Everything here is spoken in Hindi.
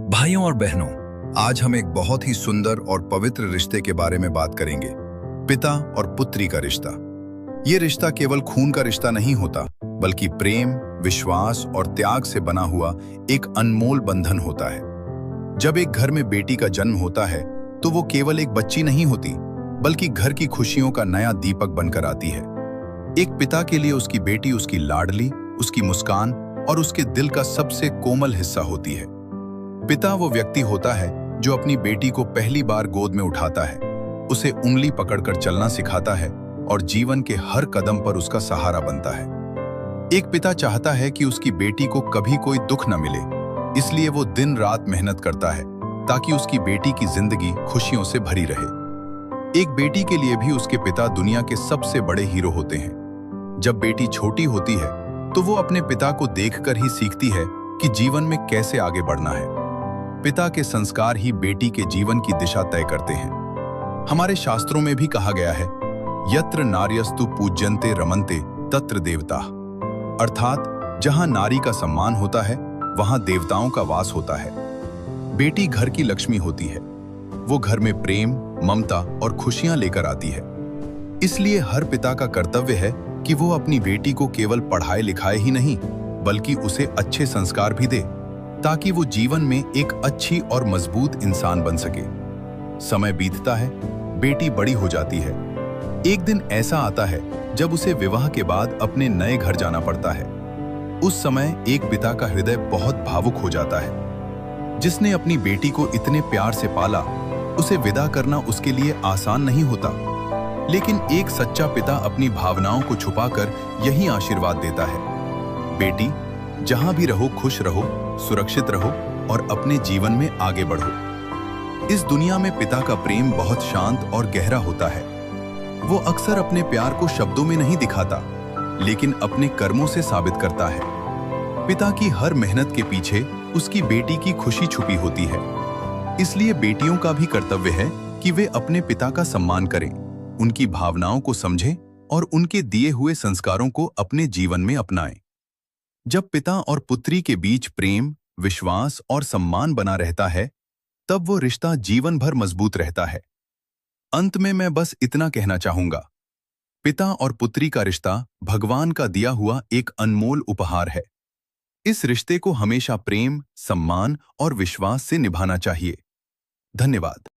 भाइयों और बहनों, आज हम एक बहुत ही सुंदर और पवित्र रिश्ते के बारे में बात करेंगे। पिता और पुत्री का रिश्ता। ये रिश्ता केवल खून का रिश्ता नहीं होता, बल्कि प्रेम, विश्वास और त्याग से बना हुआ एक अनमोल बंधन होता है। जब एक घर में बेटी का जन्म होता है तो वो केवल एक बच्ची नहीं होती, बल्कि घर की खुशियों का नया दीपक बनकर आती है। एक पिता के लिए उसकी बेटी उसकी लाडली, उसकी मुस्कान और उसके दिल का सबसे कोमल हिस्सा होती है। पिता वो व्यक्ति होता है जो अपनी बेटी को पहली बार गोद में उठाता है, उसे उंगली पकड़कर चलना सिखाता है और जीवन के हर कदम पर उसका सहारा बनता है। एक पिता चाहता है कि उसकी बेटी को कभी कोई दुख न मिले, इसलिए वो दिन रात मेहनत करता है ताकि उसकी बेटी की जिंदगी खुशियों से भरी रहे। एक बेटी के लिए भी उसके पिता दुनिया के सबसे बड़े हीरो होते हैं। जब बेटी छोटी होती है तो वो अपने पिता को देखकर ही सीखती है कि जीवन में कैसे आगे बढ़ना है। पिता के संस्कार ही बेटी के जीवन की दिशा तय करते हैं। हमारे शास्त्रों में भी कहा गया है, यत्र नार्यस्तु पूज्यन्ते रमन्ते तत्र देवता, अर्थात जहां नारी का सम्मान होता है वहां देवताओं का वास होता है। बेटी घर की लक्ष्मी होती है। वो घर में प्रेम, ममता और खुशियां लेकर आती है। इसलिए हर पिता का कर्तव्य है कि वो अपनी बेटी को केवल पढ़ाए लिखाए ही नहीं, बल्कि उसे अच्छे संस्कार भी दे, ताकि वो जीवन में एक अच्छी और मजबूत इंसान बन सके। समय बीतता है, बेटी बड़ी हो जाती है। एक दिन ऐसा आता है जब उसे विवाह के बाद अपने नए घर जाना पड़ता है। उस समय एक पिता का हृदय बहुत भावुक हो जाता है। जिसने अपनी बेटी को इतने प्यार से पाला, उसे विदा करना उसके लिए आसान नहीं होता। लेकिन एक सच्चा पिता अपनी भावनाओं को छुपाकर यही आशीर्वाद देता है, बेटी, जहां भी रहो खुश रहो, सुरक्षित रहो और अपने जीवन में आगे बढ़ो। इस दुनिया में पिता का प्रेम बहुत शांत और गहरा होता है। वो अक्सर अपने प्यार को शब्दों में नहीं दिखाता, लेकिन अपने कर्मों से साबित करता है। पिता की हर मेहनत के पीछे उसकी बेटी की खुशी छुपी होती है। इसलिए बेटियों का भी कर्तव्य है कि वे अपने पिता का सम्मान करें, उनकी भावनाओं को समझें और उनके दिए हुए संस्कारों को अपने जीवन में अपनाएं। जब पिता और पुत्री के बीच प्रेम, विश्वास और सम्मान बना रहता है, तब वो रिश्ता जीवन भर मजबूत रहता है। अंत में मैं बस इतना कहना चाहूंगा, पिता और पुत्री का रिश्ता भगवान का दिया हुआ एक अनमोल उपहार है। इस रिश्ते को हमेशा प्रेम, सम्मान और विश्वास से निभाना चाहिए। धन्यवाद।